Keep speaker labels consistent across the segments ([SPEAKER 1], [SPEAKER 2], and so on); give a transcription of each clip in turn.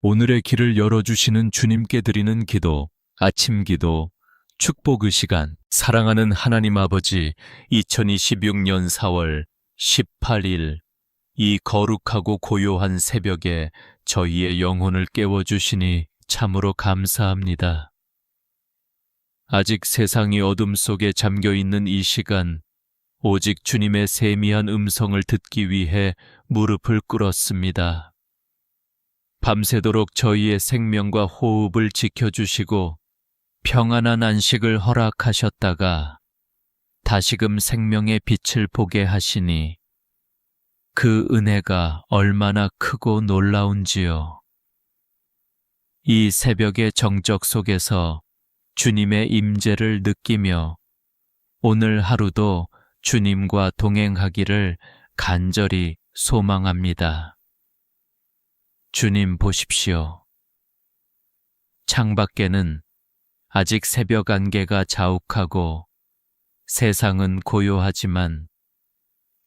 [SPEAKER 1] 오늘의 길을 열어주시는 주님께 드리는 기도, 아침 기도, 축복의 시간. 사랑하는 하나님 아버지, 2026년 4월 18일, 이 거룩하고 고요한 새벽에 저희의 영혼을 깨워주시니 참으로 감사합니다. 아직 세상이 어둠 속에 잠겨있는 이 시간, 오직 주님의 세미한 음성을 듣기 위해 무릎을 꿇었습니다. 밤새도록 저희의 생명과 호흡을 지켜주시고 평안한 안식을 허락하셨다가 다시금 생명의 빛을 보게 하시니 그 은혜가 얼마나 크고 놀라운지요. 이 새벽의 정적 속에서 주님의 임재를 느끼며 오늘 하루도 주님과 동행하기를 간절히 소망합니다. 주님 보십시오. 창밖에는 아직 새벽 안개가 자욱하고 세상은 고요하지만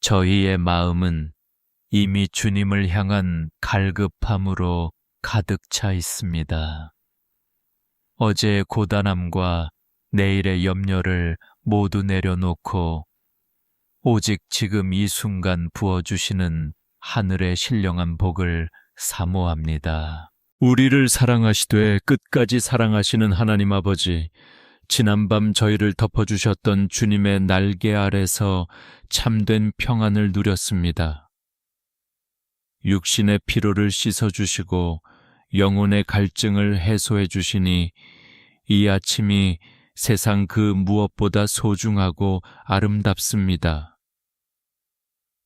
[SPEAKER 1] 저희의 마음은 이미 주님을 향한 갈급함으로 가득 차 있습니다. 어제의 고단함과 내일의 염려를 모두 내려놓고 오직 지금 이 순간 부어주시는 하늘의 신령한 복을 사모합니다. 우리를 사랑하시되 끝까지 사랑하시는 하나님 아버지, 지난밤 저희를 덮어주셨던 주님의 날개 아래서 참된 평안을 누렸습니다. 육신의 피로를 씻어주시고 영혼의 갈증을 해소해 주시니 이 아침이 세상 그 무엇보다 소중하고 아름답습니다.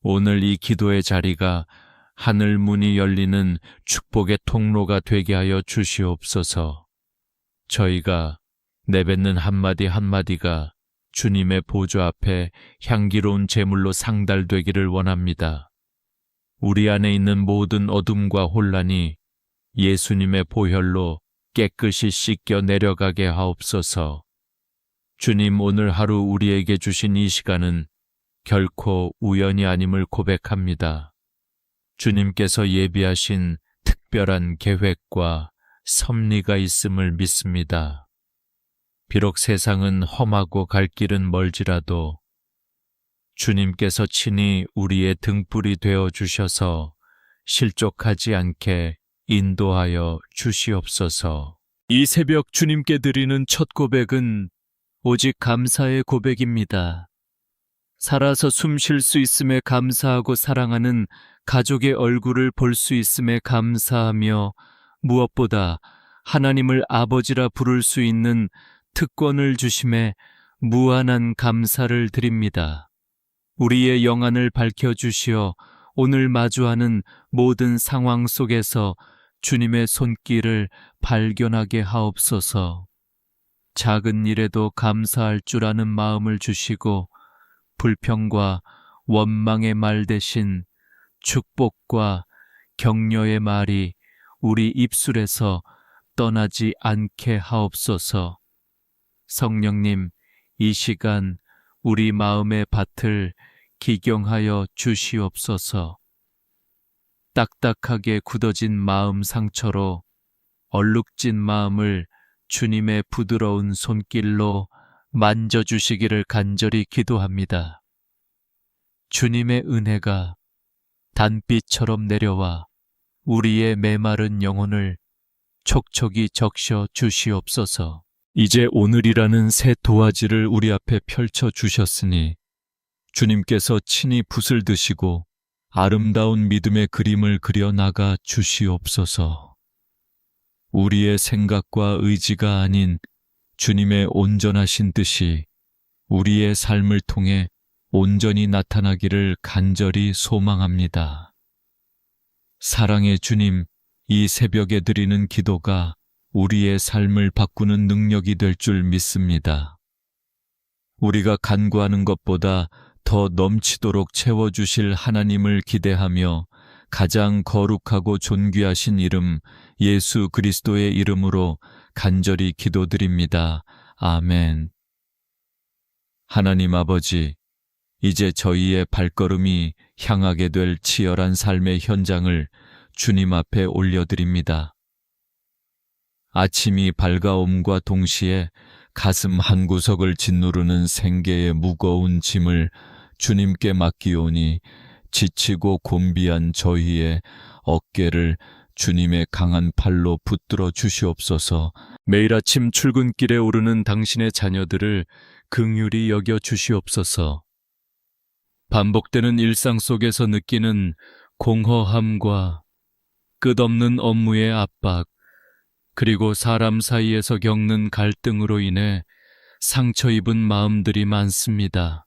[SPEAKER 1] 오늘 이 기도의 자리가 하늘 문이 열리는 축복의 통로가 되게 하여 주시옵소서. 저희가 내뱉는 한마디 한마디가 주님의 보좌 앞에 향기로운 제물로 상달되기를 원합니다. 우리 안에 있는 모든 어둠과 혼란이 예수님의 보혈로 깨끗이 씻겨 내려가게 하옵소서. 주님, 오늘 하루 우리에게 주신 이 시간은 결코 우연이 아님을 고백합니다. 주님께서 예비하신 특별한 계획과 섭리가 있음을 믿습니다. 비록 세상은 험하고 갈 길은 멀지라도 주님께서 친히 우리의 등불이 되어 주셔서 실족하지 않게 인도하여 주시옵소서. 이 새벽 주님께 드리는 첫 고백은 오직 감사의 고백입니다. 살아서 숨 쉴 수 있음에 감사하고 사랑하는 가족의 얼굴을 볼 수 있음에 감사하며 무엇보다 하나님을 아버지라 부를 수 있는 특권을 주심에 무한한 감사를 드립니다. 우리의 영안을 밝혀주시어 오늘 마주하는 모든 상황 속에서 주님의 손길을 발견하게 하옵소서. 작은 일에도 감사할 줄 아는 마음을 주시고 불평과 원망의 말 대신 축복과 격려의 말이 우리 입술에서 떠나지 않게 하옵소서. 성령님, 이 시간 우리 마음의 밭을 기경하여 주시옵소서. 딱딱하게 굳어진 마음 상처로 얼룩진 마음을 주님의 부드러운 손길로 만져주시기를 간절히 기도합니다. 주님의 은혜가 단비처럼 내려와 우리의 메마른 영혼을 촉촉이 적셔 주시옵소서. 이제 오늘이라는 새 도화지를 우리 앞에 펼쳐 주셨으니 주님께서 친히 붓을 드시고 아름다운 믿음의 그림을 그려 나가 주시옵소서. 우리의 생각과 의지가 아닌 주님의 온전하신 뜻이 우리의 삶을 통해 온전히 나타나기를 간절히 소망합니다. 사랑의 주님, 이 새벽에 드리는 기도가 우리의 삶을 바꾸는 능력이 될 줄 믿습니다. 우리가 간구하는 것보다 더 넘치도록 채워주실 하나님을 기대하며 가장 거룩하고 존귀하신 이름 예수 그리스도의 이름으로 간절히 기도드립니다. 아멘. 하나님 아버지, 이제 저희의 발걸음이 향하게 될 치열한 삶의 현장을 주님 앞에 올려드립니다.
[SPEAKER 2] 아침이 밝아옴과 동시에 가슴 한구석을 짓누르는 생계의 무거운 짐을 주님께 맡기오니 지치고 곤비한 저희의 어깨를 주님의 강한 팔로 붙들어 주시옵소서.
[SPEAKER 1] 매일 아침 출근길에 오르는 당신의 자녀들을 긍휼히 여겨 주시옵소서. 반복되는 일상 속에서 느끼는 공허함과 끝없는 업무의 압박, 그리고 사람 사이에서 겪는 갈등으로 인해 상처 입은 마음들이 많습니다.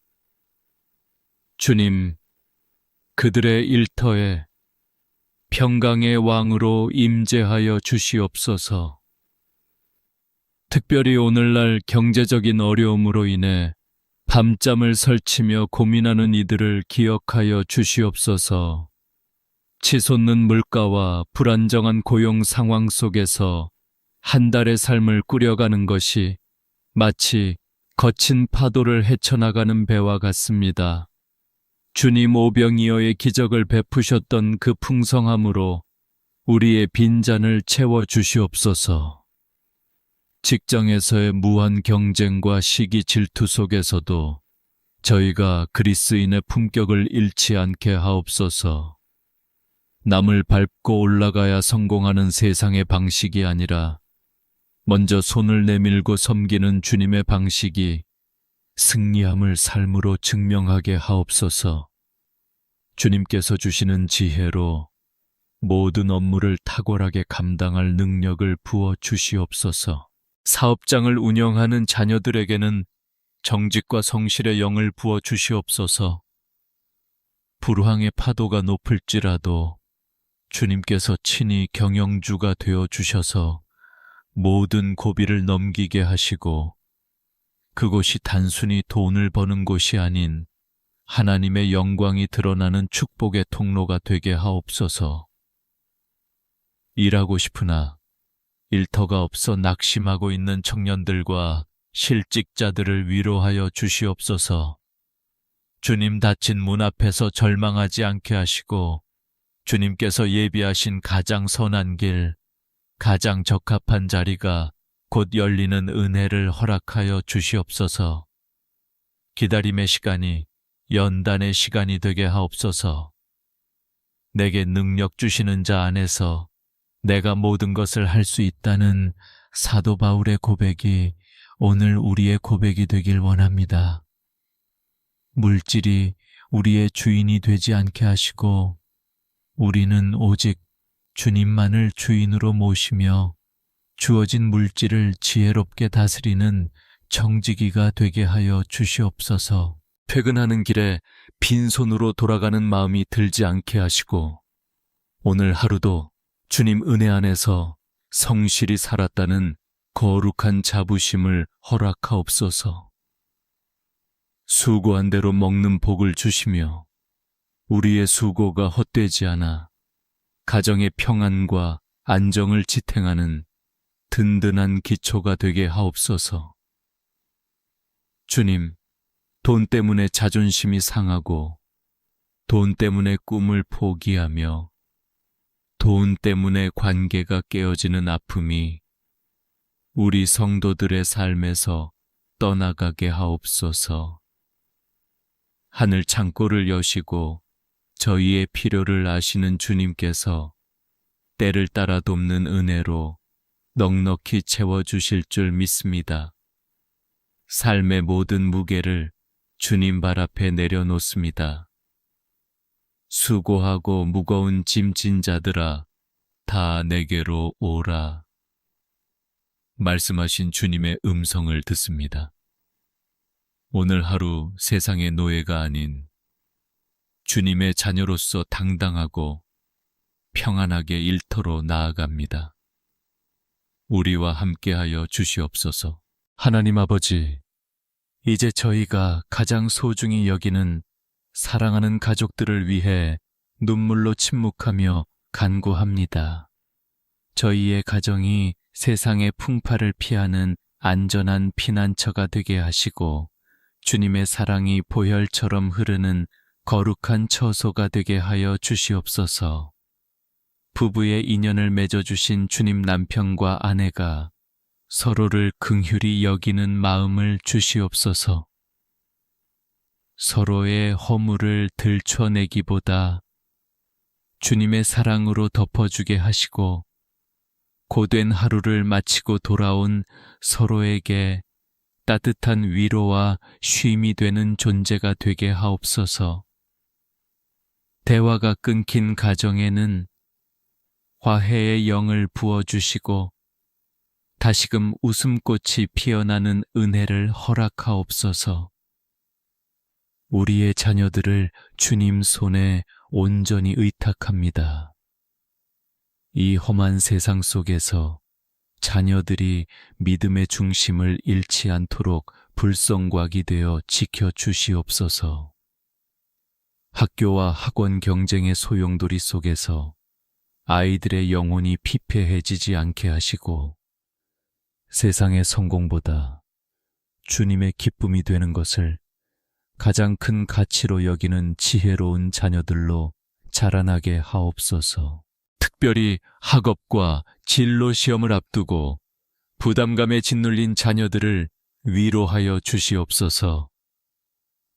[SPEAKER 1] 주님, 그들의 일터에 평강의 왕으로 임재하여 주시옵소서. 특별히 오늘날 경제적인 어려움으로 인해 밤잠을 설치며 고민하는 이들을 기억하여 주시옵소서. 치솟는 물가와 불안정한 고용 상황 속에서 한 달의 삶을 꾸려가는 것이 마치 거친 파도를 헤쳐나가는 배와 같습니다. 주님 오병이어의 기적을 베푸셨던 그 풍성함으로 우리의 빈잔을 채워 주시옵소서. 직장에서의 무한 경쟁과 시기 질투 속에서도 저희가 그리스인의 품격을 잃지 않게 하옵소서. 남을 밟고 올라가야 성공하는 세상의 방식이 아니라 먼저 손을 내밀고 섬기는 주님의 방식이 승리함을 삶으로 증명하게 하옵소서. 주님께서 주시는 지혜로 모든 업무를 탁월하게 감당할 능력을 부어 주시옵소서. 사업장을 운영하는 자녀들에게는 정직과 성실의 영을 부어 주시옵소서. 불황의 파도가 높을지라도 주님께서 친히 경영주가 되어 주셔서 모든 고비를 넘기게 하시고 그곳이 단순히 돈을 버는 곳이 아닌 하나님의 영광이 드러나는 축복의 통로가 되게 하옵소서. 일하고 싶으나 일터가 없어 낙심하고 있는 청년들과 실직자들을 위로하여 주시옵소서. 주님 닫힌 문 앞에서 절망하지 않게 하시고 주님께서 예비하신 가장 선한 길, 가장 적합한 자리가 곧 열리는 은혜를 허락하여 주시옵소서. 기다림의 시간이 연단의 시간이 되게 하옵소서. 내게 능력 주시는 자 안에서 내가 모든 것을 할 수 있다는 사도 바울의 고백이 오늘 우리의 고백이 되길 원합니다. 물질이 우리의 주인이 되지 않게 하시고 우리는 오직 주님만을 주인으로 모시며 주어진 물질을 지혜롭게 다스리는 정직이가 되게 하여 주시옵소서. 퇴근하는 길에 빈손으로 돌아가는 마음이 들지 않게 하시고 오늘 하루도 주님 은혜 안에서 성실히 살았다는 거룩한 자부심을 허락하옵소서. 수고한 대로 먹는 복을 주시며 우리의 수고가 헛되지 않아 가정의 평안과 안정을 지탱하는 든든한 기초가 되게 하옵소서. 주님, 돈 때문에 자존심이 상하고 돈 때문에 꿈을 포기하며 돈 때문에 관계가 깨어지는 아픔이 우리 성도들의 삶에서 떠나가게 하옵소서. 하늘 창고를 여시고 저희의 필요를 아시는 주님께서 때를 따라 돕는 은혜로 넉넉히 채워주실 줄 믿습니다. 삶의 모든 무게를 주님 발 앞에 내려놓습니다. 수고하고 무거운 짐진 자들아, 다 내게로 오라. 말씀하신 주님의 음성을 듣습니다. 오늘 하루 세상의 노예가 아닌 주님의 자녀로서 당당하고 평안하게 일터로 나아갑니다. 우리와 함께하여 주시옵소서. 하나님 아버지, 이제 저희가 가장 소중히 여기는 사랑하는 가족들을 위해 눈물로 침묵하며 간구합니다. 저희의 가정이 세상의 풍파를 피하는 안전한 피난처가 되게 하시고 주님의 사랑이 보혈처럼 흐르는 거룩한 처소가 되게 하여 주시옵소서. 부부의 인연을 맺어주신 주님 남편과 아내가 서로를 긍휼히 여기는 마음을 주시옵소서. 서로의 허물을 들춰내기보다 주님의 사랑으로 덮어주게 하시고 고된 하루를 마치고 돌아온 서로에게 따뜻한 위로와 쉼이 되는 존재가 되게 하옵소서. 대화가 끊긴 가정에는 화해의 영을 부어주시고 다시금 웃음꽃이 피어나는 은혜를 허락하옵소서. 우리의 자녀들을 주님 손에 온전히 의탁합니다. 이 험한 세상 속에서 자녀들이 믿음의 중심을 잃지 않도록 불성곽이 되어 지켜주시옵소서. 학교와 학원 경쟁의 소용돌이 속에서 아이들의 영혼이 피폐해지지 않게 하시고 세상의 성공보다 주님의 기쁨이 되는 것을 가장 큰 가치로 여기는 지혜로운 자녀들로 자라나게 하옵소서. 특별히 학업과 진로 시험을 앞두고 부담감에 짓눌린 자녀들을 위로하여 주시옵소서.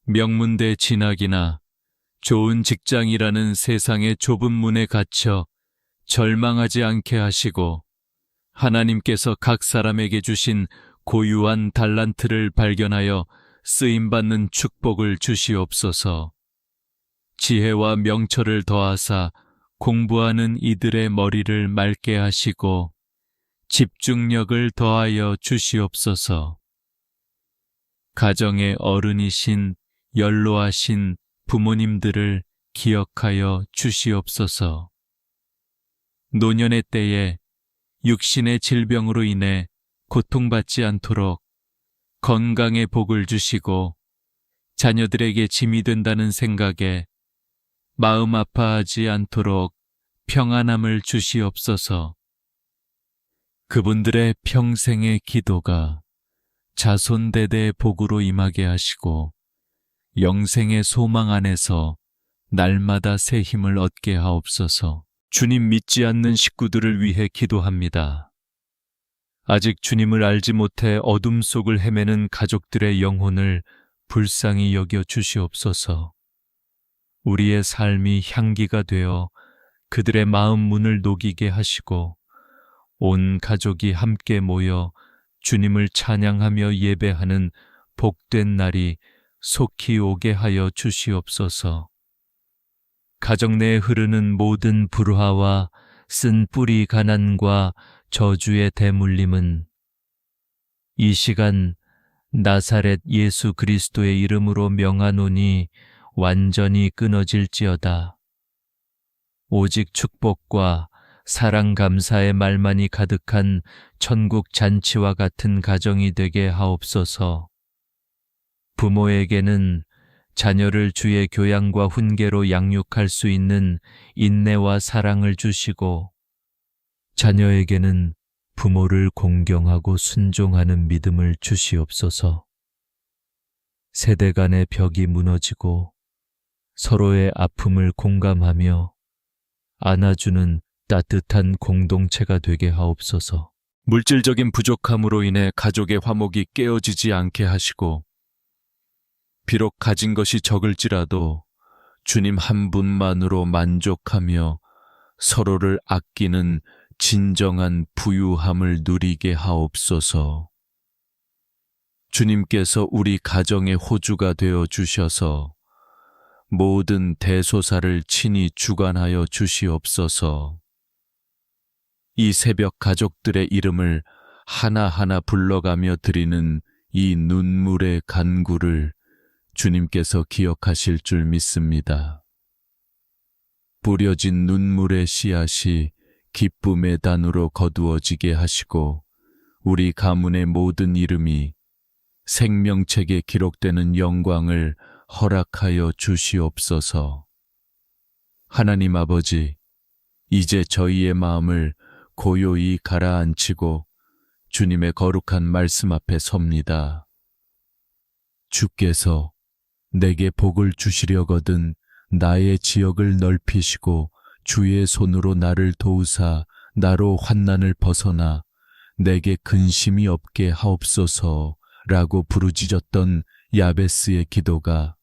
[SPEAKER 1] 명문대 진학이나 좋은 직장이라는 세상의 좁은 문에 갇혀 절망하지 않게 하시고 하나님께서 각 사람에게 주신 고유한 달란트를 발견하여 쓰임받는 축복을 주시옵소서. 지혜와 명철을 더하사 공부하는 이들의 머리를 맑게 하시고 집중력을 더하여 주시옵소서. 가정의 어른이신 연로하신 부모님들을 기억하여 주시옵소서. 노년의 때에 육신의 질병으로 인해 고통받지 않도록 건강의 복을 주시고 자녀들에게 짐이 된다는 생각에 마음 아파하지 않도록 평안함을 주시옵소서. 그분들의 평생의 기도가 자손대대의 복으로 임하게 하시고 영생의 소망 안에서 날마다 새 힘을 얻게 하옵소서. 주님 믿지 않는 식구들을 위해 기도합니다. 아직 주님을 알지 못해 어둠 속을 헤매는 가족들의 영혼을 불쌍히 여겨 주시옵소서. 우리의 삶이 향기가 되어 그들의 마음 문을 녹이게 하시고 온 가족이 함께 모여 주님을 찬양하며 예배하는 복된 날이 속히 오게 하여 주시옵소서. 가정 내에 흐르는 모든 불화와 쓴 뿌리 가난과 저주의 대물림은 이 시간 나사렛 예수 그리스도의 이름으로 명하노니 완전히 끊어질지어다. 오직 축복과 사랑 감사의 말만이 가득한 천국 잔치와 같은 가정이 되게 하옵소서. 부모에게는 자녀를 주의 교양과 훈계로 양육할 수 있는 인내와 사랑을 주시고 자녀에게는 부모를 공경하고 순종하는 믿음을 주시옵소서. 세대 간의 벽이 무너지고 서로의 아픔을 공감하며 안아주는 따뜻한 공동체가 되게 하옵소서. 물질적인 부족함으로 인해 가족의 화목이 깨어지지 않게 하시고 비록 가진 것이 적을지라도 주님 한 분만으로 만족하며 서로를 아끼는 진정한 부유함을 누리게 하옵소서. 주님께서 우리 가정의 호주가 되어 주셔서 모든 대소사를 친히 주관하여 주시옵소서. 이 새벽 가족들의 이름을 하나하나 불러가며 드리는 이 눈물의 간구를 주님께서 기억하실 줄 믿습니다. 뿌려진 눈물의 씨앗이 기쁨의 단으로 거두어지게 하시고 우리 가문의 모든 이름이 생명책에 기록되는 영광을 허락하여 주시옵소서. 하나님 아버지, 이제 저희의 마음을 고요히 가라앉히고 주님의 거룩한 말씀 앞에 섭니다. 주께서 내게 복을 주시려거든 나의 지역을 넓히시고
[SPEAKER 2] 주의 손으로 나를 도우사 나로 환난을 벗어나 내게 근심이 없게 하옵소서라고 부르짖었던 야베스의 기도가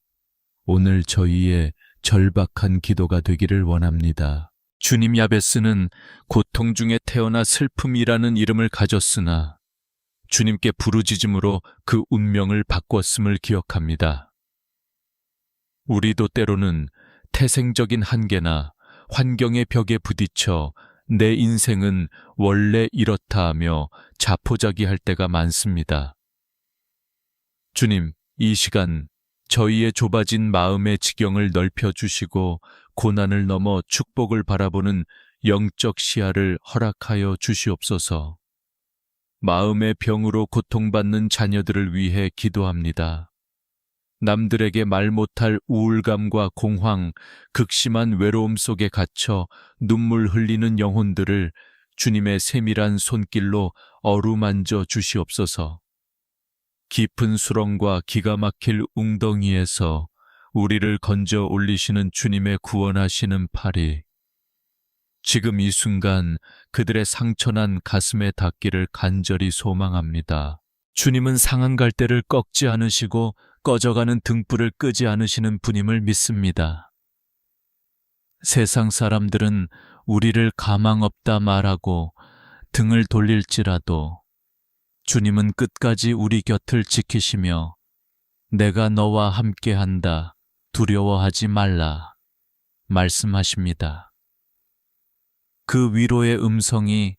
[SPEAKER 2] 오늘 저희의 절박한 기도가 되기를 원합니다. 주님, 야베스는 고통 중에 태어나 슬픔이라는 이름을 가졌으나 주님께 부르짖음으로 그 운명을 바꿨음을 기억합니다. 우리도 때로는 태생적인 한계나 환경의 벽에 부딪혀 내 인생은 원래 이렇다 하며 자포자기할 때가 많습니다. 주님, 이 시간 저희의 좁아진 마음의 지경을 넓혀주시고 고난을 넘어 축복을 바라보는 영적 시야를 허락하여 주시옵소서. 마음의 병으로 고통받는 자녀들을 위해 기도합니다. 남들에게 말 못할 우울감과 공황, 극심한 외로움 속에 갇혀 눈물 흘리는 영혼들을 주님의 세밀한 손길로 어루만져 주시옵소서. 깊은 수렁과 기가 막힐 웅덩이에서 우리를 건져 올리시는 주님의 구원하시는 팔이 지금 이 순간 그들의 상처난 가슴에 닿기를 간절히 소망합니다. 주님은 상한 갈대를 꺾지 않으시고 꺼져가는 등불을 끄지 않으시는 분임을 믿습니다. 세상 사람들은 우리를 가망 없다 말하고 등을 돌릴지라도 주님은 끝까지 우리 곁을 지키시며 내가 너와 함께한다, 두려워하지 말라 말씀하십니다. 그 위로의 음성이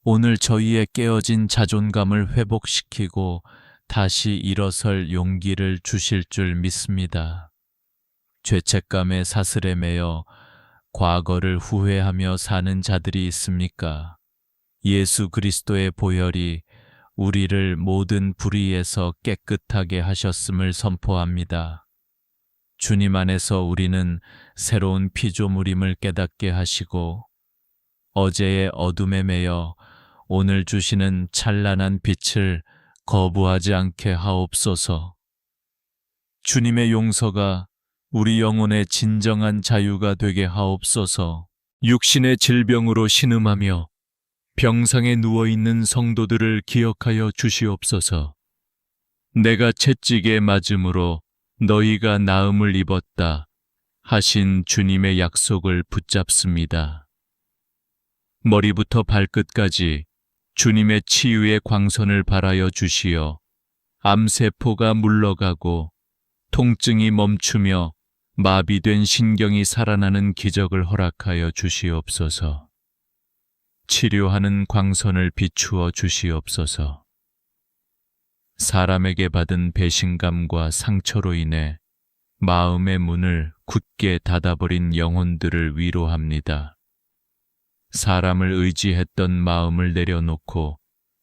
[SPEAKER 2] 오늘 저희의 깨어진 자존감을 회복시키고 다시 일어설 용기를 주실 줄 믿습니다. 죄책감의 사슬에 매여 과거를 후회하며 사는 자들이 있습니까? 예수 그리스도의 보혈이 우리를 모든 불의에서 깨끗하게 하셨음을 선포합니다. 주님 안에서 우리는 새로운 피조물임을 깨닫게 하시고 어제의 어둠에 매여 오늘 주시는 찬란한 빛을 거부하지 않게 하옵소서. 주님의 용서가 우리 영혼의 진정한 자유가 되게 하옵소서. 육신의 질병으로 신음하며 병상에 누워있는 성도들을 기억하여 주시옵소서. 내가 채찍에 맞음으로 너희가 나음을 입었다 하신 주님의 약속을 붙잡습니다. 머리부터 발끝까지 주님의 치유의 광선을 발하여 주시어 암세포가 물러가고 통증이 멈추며 마비된 신경이 살아나는 기적을 허락하여 주시옵소서. 치료하는 광선을 비추어 주시옵소서. 사람에게 받은 배신감과 상처로 인해 마음의 문을 굳게 닫아버린 영혼들을 위로합니다. 사람을 의지했던 마음을 내려놓고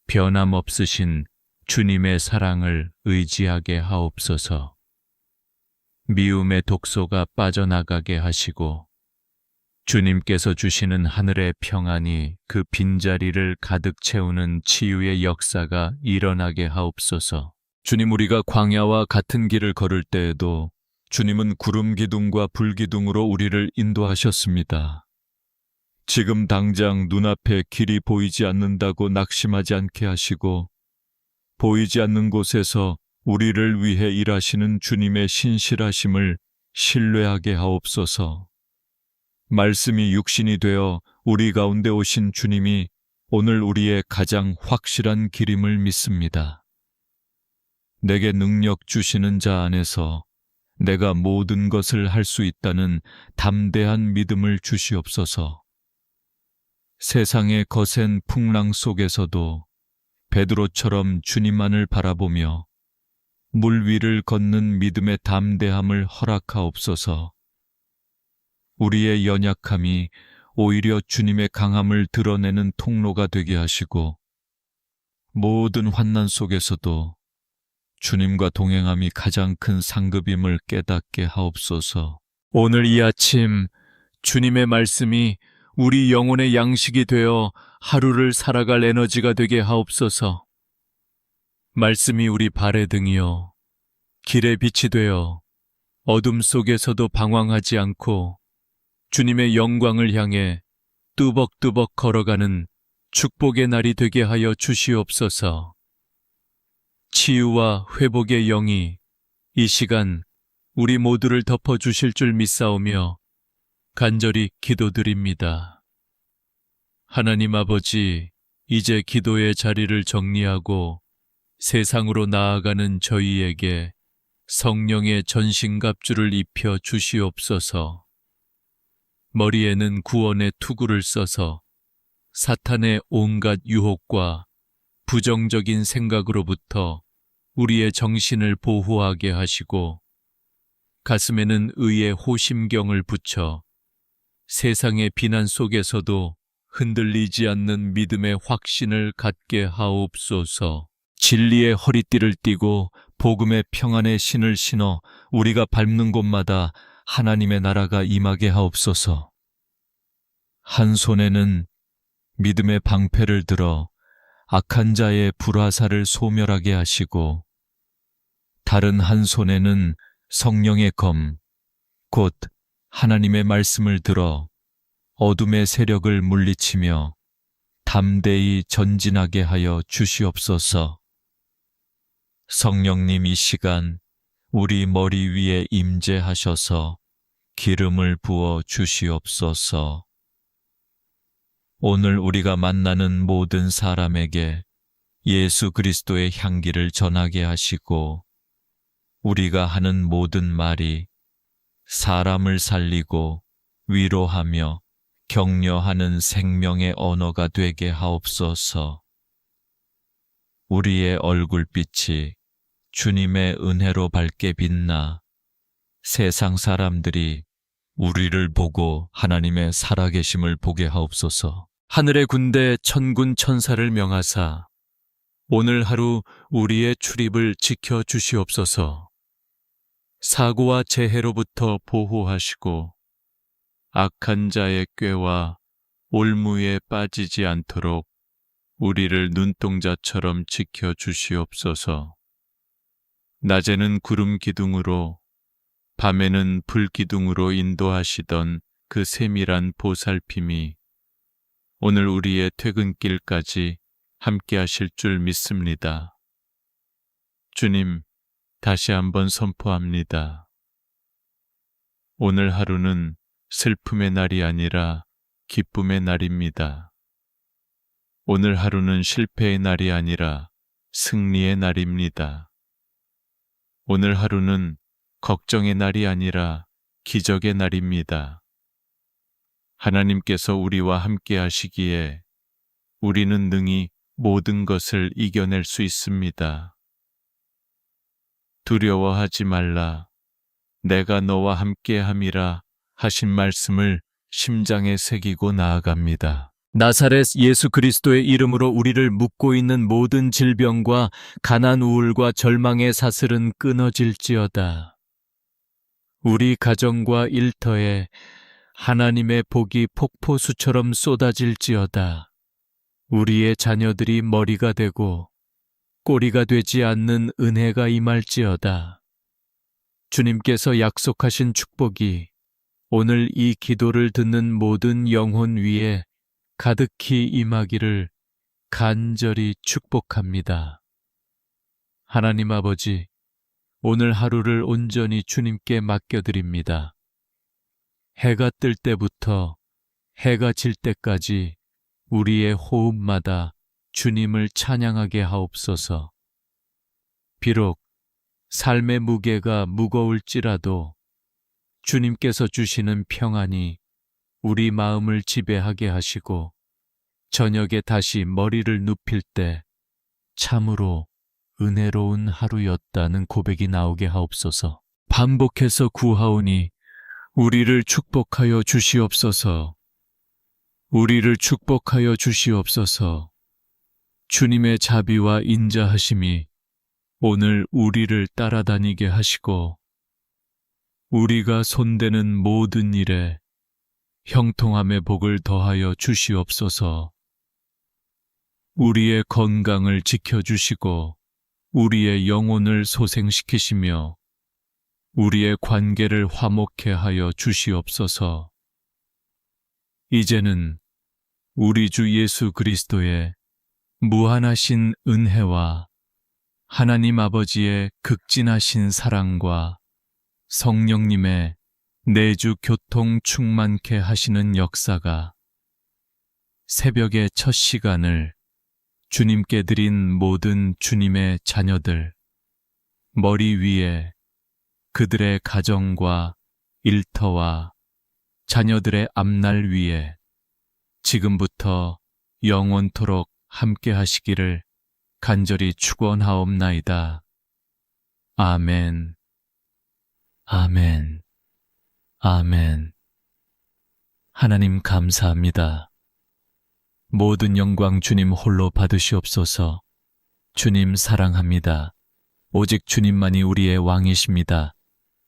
[SPEAKER 2] 변함없으신 주님의 사랑을 의지하게 하옵소서. 미움의 독소가 빠져나가게 하시고 주님께서 주시는 하늘의 평안이 그 빈자리를 가득 채우는 치유의 역사가 일어나게 하옵소서. 주님, 우리가 광야와 같은 길을 걸을 때에도 주님은 구름 기둥과 불 기둥으로 우리를 인도하셨습니다. 지금 당장 눈앞에 길이 보이지 않는다고 낙심하지 않게 하시고 보이지 않는 곳에서 우리를 위해 일하시는 주님의 신실하심을 신뢰하게 하옵소서. 말씀이 육신이 되어 우리 가운데 오신 주님이 오늘 우리의 가장 확실한 길임을 믿습니다. 내게 능력 주시는 자 안에서 내가 모든 것을 할 수 있다는 담대한 믿음을 주시옵소서. 세상의 거센 풍랑 속에서도 베드로처럼 주님만을 바라보며 물 위를 걷는 믿음의 담대함을 허락하옵소서. 우리의 연약함이 오히려 주님의 강함을 드러내는 통로가 되게 하시고 모든 환난 속에서도 주님과 동행함이 가장 큰 상급임을 깨닫게 하옵소서. 오늘 이 아침 주님의 말씀이 우리 영혼의 양식이 되어 하루를 살아갈 에너지가 되게 하옵소서. 말씀이 우리 발의 등이요 길의 빛이 되어 어둠 속에서도 방황하지 않고 주님의 영광을 향해 뚜벅뚜벅 걸어가는 축복의 날이 되게 하여 주시옵소서. 치유와 회복의 영이 이 시간 우리 모두를 덮어주실 줄 믿사오며 간절히 기도드립니다. 하나님 아버지, 이제 기도의 자리를 정리하고 세상으로 나아가는 저희에게 성령의 전신갑주를 입혀 주시옵소서. 머리에는 구원의 투구를 써서 사탄의 온갖 유혹과 부정적인 생각으로부터 우리의 정신을 보호하게 하시고 가슴에는 의의 호심경을 붙여 세상의 비난 속에서도 흔들리지 않는 믿음의 확신을 갖게 하옵소서. 진리의 허리띠를 띠고 복음의 평안의 신을 신어 우리가 밟는 곳마다 하나님의 나라가 임하게 하옵소서. 한 손에는 믿음의 방패를 들어 악한 자의 불화살을 소멸하게 하시고 다른 한 손에는 성령의 검, 곧 하나님의 말씀을 들어 어둠의 세력을 물리치며 담대히 전진하게 하여 주시옵소서. 성령님 이 시간 우리 머리 위에 임재하셔서 기름을 부어 주시옵소서. 오늘 우리가 만나는 모든 사람에게 예수 그리스도의 향기를 전하게 하시고 우리가 하는 모든 말이 사람을 살리고 위로하며 격려하는 생명의 언어가 되게 하옵소서. 우리의 얼굴빛이 주님의 은혜로 밝게 빛나 세상 사람들이 우리를 보고 하나님의 살아계심을 보게 하옵소서. 하늘의 군대 천군 천사를 명하사 오늘 하루 우리의 출입을 지켜 주시옵소서. 사고와 재해로부터 보호하시고 악한 자의 꾀와 올무에 빠지지 않도록 우리를 눈동자처럼 지켜 주시옵소서. 낮에는 구름 기둥으로 밤에는 불 기둥으로 인도하시던 그 세밀한 보살핌이 오늘 우리의 퇴근길까지 함께 하실 줄 믿습니다. 주님, 다시 한번 선포합니다. 오늘 하루는 슬픔의 날이 아니라 기쁨의 날입니다. 오늘 하루는 실패의 날이 아니라 승리의 날입니다. 오늘 하루는 걱정의 날이 아니라 기적의 날입니다. 하나님께서 우리와 함께 하시기에 우리는 능히 모든 것을 이겨낼 수 있습니다. 두려워하지 말라. 내가 너와 함께 함이라 하신 말씀을 심장에 새기고 나아갑니다. 나사렛 예수 그리스도의 이름으로 우리를 묶고 있는 모든 질병과 가난 우울과 절망의 사슬은 끊어질지어다. 우리 가정과 일터에 하나님의 복이 폭포수처럼 쏟아질지어다. 우리의 자녀들이 머리가 되고 꼬리가 되지 않는 은혜가 임할지어다. 주님께서 약속하신 축복이 오늘 이 기도를 듣는 모든 영혼 위에 가득히 임하기를 간절히 축복합니다. 하나님 아버지, 오늘 하루를 온전히 주님께 맡겨드립니다. 해가 뜰 때부터 해가 질 때까지 우리의 호흡마다 주님을 찬양하게 하옵소서. 비록 삶의 무게가 무거울지라도 주님께서 주시는 평안이 우리 마음을 지배하게 하시고 저녁에 다시 머리를 눕힐 때 참으로 은혜로운 하루였다는 고백이 나오게 하옵소서. 반복해서 구하오니 우리를 축복하여 주시옵소서. 우리를 축복하여 주시옵소서. 주님의 자비와 인자하심이 오늘 우리를 따라다니게 하시고 우리가 손대는 모든 일에 형통함의 복을 더하여 주시옵소서. 우리의 건강을 지켜주시고 우리의 영혼을 소생시키시며 우리의 관계를 화목케 하여 주시옵소서. 이제는 우리 주 예수 그리스도의 무한하신 은혜와 하나님 아버지의 극진하신 사랑과 성령님의 내주 교통 충만케 하시는 역사가 새벽의 첫 시간을 주님께 드린 모든 주님의 자녀들, 머리 위에 그들의 가정과 일터와 자녀들의 앞날 위에 지금부터 영원토록 함께 하시기를 간절히 축원하옵나이다. 아멘. 아멘. 아멘. 하나님 감사합니다. 모든 영광 주님 홀로 받으시옵소서. 주님 사랑합니다. 오직 주님만이 우리의 왕이십니다.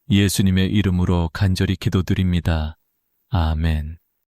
[SPEAKER 2] 예수님의 이름으로 간절히 기도드립니다. 아멘.